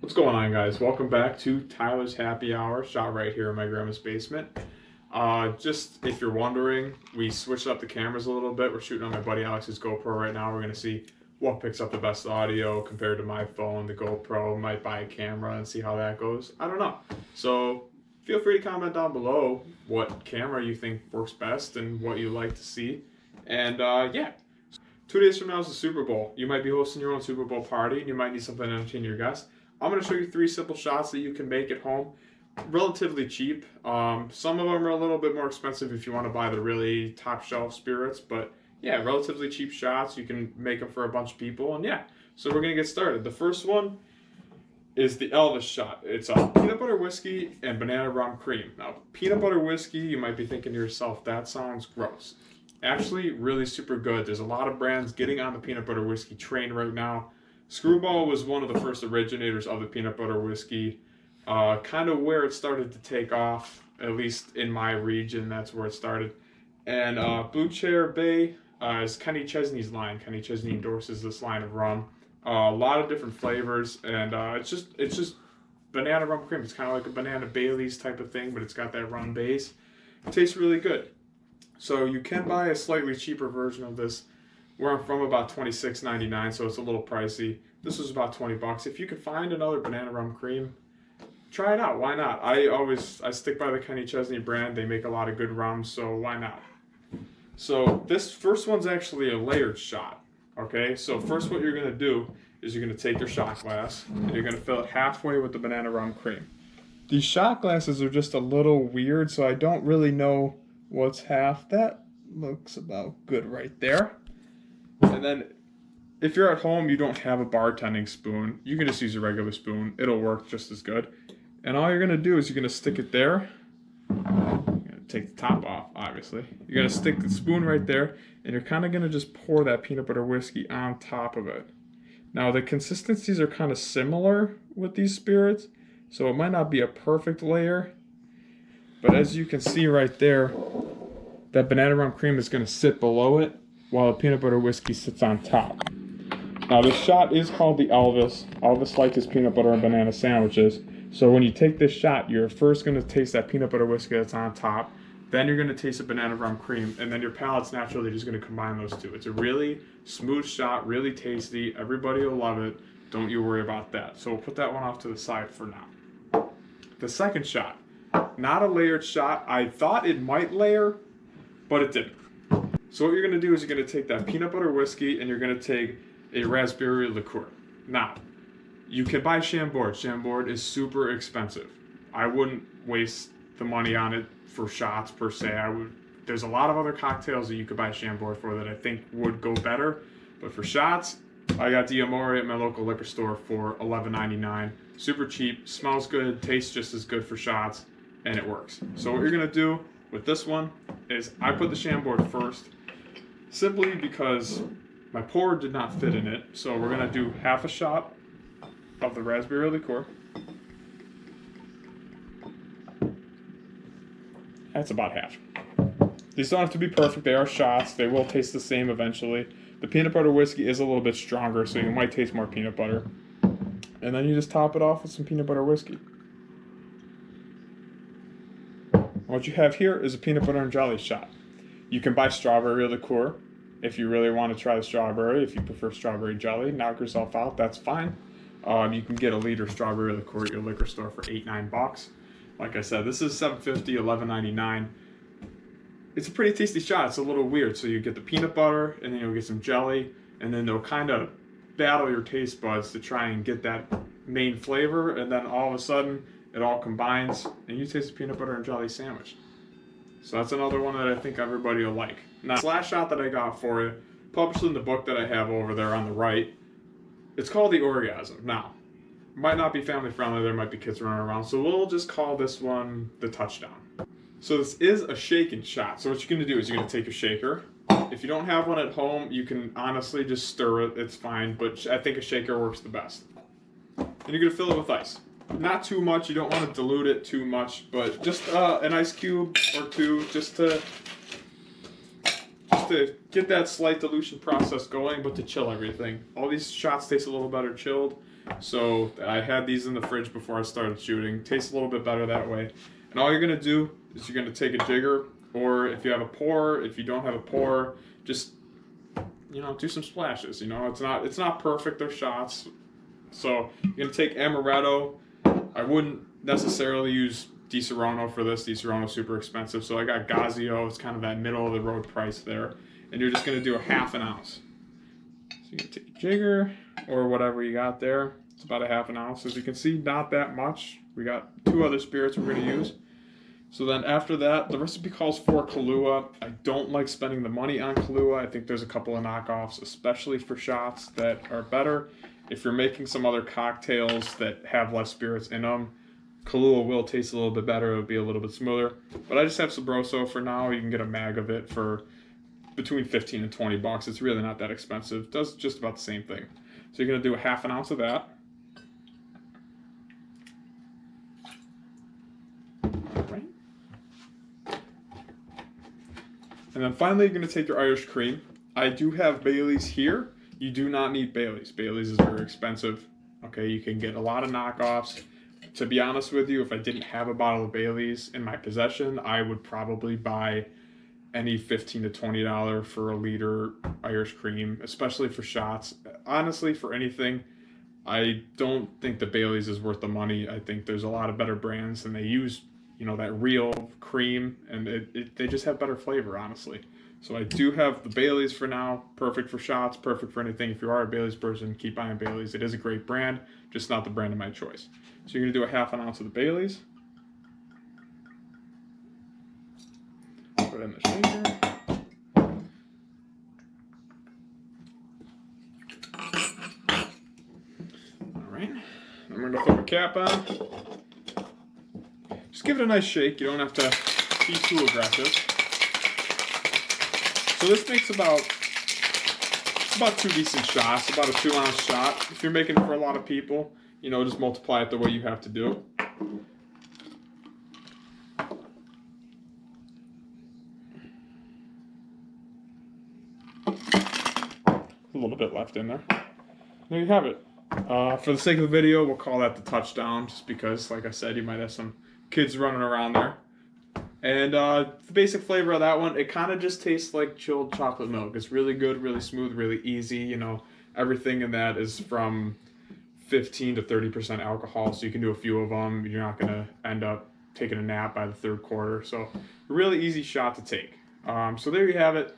What's going on, guys? Welcome back to Tyler's Happy Hour, shot right here in my grandma's basement. Just if you're wondering, we switched up the cameras a little bit. We're shooting on my buddy Alex's GoPro right now. We're going to see what picks up the best audio compared to my phone, the GoPro. Might buy a camera and see how that goes. I don't know. So feel free to comment down below what camera you think works best and what you like to see. And yeah. 2 days from now is the Super Bowl. You might be hosting your own Super Bowl party and you might need something to entertain your guests. I'm going to show you 3 simple shots that you can make at home. Relatively cheap. Some of them are a little bit more expensive if you want to buy the really top shelf spirits. But yeah, relatively cheap shots. You can make them for a bunch of people. And yeah, so we're going to get started. The first one is the Elvis shot. It's a peanut butter whiskey and banana rum cream. Now, peanut butter whiskey, you might be thinking to yourself, that sounds gross. Actually, really super good. There's a lot of brands getting on the peanut butter whiskey train right now. Screwball was one of the first originators of the peanut butter whiskey. Kind of where it started to take off, at least in my region, that's where it started. And Blue Chair Bay is Kenny Chesney's line. Kenny Chesney endorses this line of rum. A lot of different flavors, and it's just banana rum cream. It's kind of like a banana Bailey's type of thing, but it's got that rum base. It tastes really good. So you can buy a slightly cheaper version of this. Where I'm from, about $26.99, so it's a little pricey. This was about 20 bucks. If you can find another banana rum cream, try it out. Why not? I stick by the Kenny Chesney brand. They make a lot of good rums, so why not? So this first one's actually a layered shot. Okay, so first what you're gonna do is you're gonna take your shot glass and you're gonna fill it halfway with the banana rum cream. These shot glasses are just a little weird, so I don't really know what's half. That looks about good right there. And then if you're at home, you don't have a bartending spoon, you can just use a regular spoon. It'll work just as good. And all you're going to do is you're going to stick it there. You're going to take the top off, obviously. You're going to stick the spoon right there, and you're kind of going to just pour that peanut butter whiskey on top of it. Now, the consistencies are kind of similar with these spirits, so it might not be a perfect layer. But as you can see right there, that banana rum cream is going to sit below it, while the peanut butter whiskey sits on top. Now this shot is called the Elvis. Elvis liked his peanut butter and banana sandwiches. So when you take this shot, you're first going to taste that peanut butter whiskey that's on top. Then you're going to taste the banana rum cream. And then your palate's naturally just going to combine those two. It's a really smooth shot, really tasty. Everybody will love it. Don't you worry about that. So we'll put that one off to the side for now. The second shot, not a layered shot. I thought it might layer, but it didn't. So what you're going to do is you're going to take that peanut butter whiskey and you're going to take a raspberry liqueur. Now, you can buy Chambord. Chambord is super expensive. I wouldn't waste the money on it for shots per se. There's a lot of other cocktails that you could buy Chambord for that I think would go better. But for shots, I got D'Amore at my local liquor store for $11.99. Super cheap, smells good, tastes just as good for shots, and it works. So what you're going to do with this one is I put the Chambord first, simply because my pour did not fit in it. So we're gonna do half a shot of the raspberry liqueur. That's about half. These don't have to be perfect, they are shots, they will taste the same eventually. The peanut butter whiskey is a little bit stronger, so you might taste more peanut butter. And then you just top it off with some peanut butter whiskey. What you have here is a peanut butter and jelly shot. You can buy strawberry liqueur if you really want to try the strawberry. If you prefer strawberry jelly, knock yourself out, that's fine. You can get a liter strawberry liqueur at your liquor store for $8-9 bucks. Like I said, this is $7.50, $11.99. It's a pretty tasty shot. It's a little weird. So you get the peanut butter, and then you'll get some jelly, and then they'll kind of battle your taste buds to try and get that main flavor, and then all of a sudden it all combines, and you taste a peanut butter and jelly sandwich. So that's another one that I think everybody will like. Now, this last shot that I got for you, published in the book that I have over there on the right, it's called The Orgasm. Now, it might not be family friendly, there might be kids running around, so we'll just call this one the Touchdown. So this is a shaken shot. So what you're gonna do is you're gonna take a shaker. If you don't have one at home, you can honestly just stir it, it's fine, but I think a shaker works the best. And you're gonna fill it with ice. Not too much, you don't want to dilute it too much, but just an ice cube or two just to get that slight dilution process going, but to chill everything. All these shots taste a little better chilled. So I had these in the fridge before I started shooting. Tastes a little bit better that way. And all you're gonna do is you're gonna take a jigger, or if you have a pour, if you don't have a pour, just, you know, do some splashes. You know, it's not perfect, they're shots. So you're gonna take amaretto. I wouldn't necessarily use Di Serono for this. Di Serono's super expensive, so I got Gazio. It's kind of that middle of the road price there. And you're just gonna do a 1/2 ounce. So you can take a jigger or whatever you got there. It's about a 1/2 ounce. As you can see, not that much. We got 2 other spirits we're gonna use. So then after that, the recipe calls for Kahlua. I don't like spending the money on Kahlua. I think there's a couple of knockoffs, especially for shots, that are better. If you're making some other cocktails that have less spirits in them, Kahlua will taste a little bit better. It'll be a little bit smoother. But I just have Sabroso for now. You can get a mag of it for between 15 and 20 bucks. It's really not that expensive. It does just about the same thing. So you're going to do a 1/2 ounce of that. All right. And then finally, you're going to take your Irish cream. I do have Bailey's here. You do not need Bailey's. Bailey's is very expensive. Okay, you can get a lot of knockoffs. To be honest with you, if I didn't have a bottle of Bailey's in my possession, I would probably buy any $15 to $20 for a liter Irish cream, especially for shots. Honestly, for anything, I don't think the Bailey's is worth the money. I think there's a lot of better brands, and they use, you know, that real cream, and they just have better flavor, honestly. So I do have the Bailey's for now. Perfect for shots, perfect for anything. If you are a Bailey's person, keep buying Bailey's. It is a great brand, just not the brand of my choice. So you're gonna do a 1/2 ounce of the Bailey's. Put it in the shaker. All right, then we're gonna throw a cap on. Just give it a nice shake. You don't have to be too aggressive. So this makes about 2 decent shots, about a 2-ounce shot. If you're making it for a lot of people, you know, just multiply it the way you have to do. A little bit left in there. There you have it. For the sake of the video, we'll call that the touchdown, just because, like I said, you might have some kids running around there. And the basic flavor of that one, it kind of just tastes like chilled chocolate milk. It's really good, really smooth, really easy. You know, everything in that is from 15 to 30% alcohol, so you can do a few of them. You're not going to end up taking a nap by the 3rd quarter. So, a really easy shot to take. So there you have it.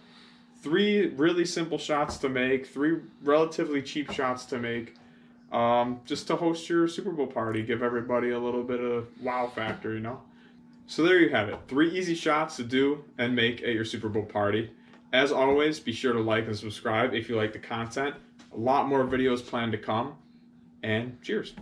3 really simple shots to make, 3 relatively cheap shots to make, just to host your Super Bowl party. Give everybody a little bit of wow factor, you know. So there you have it. 3 easy shots to do and make at your Super Bowl party. As always, be sure to like and subscribe if you like the content. A lot more videos planned to come. And cheers.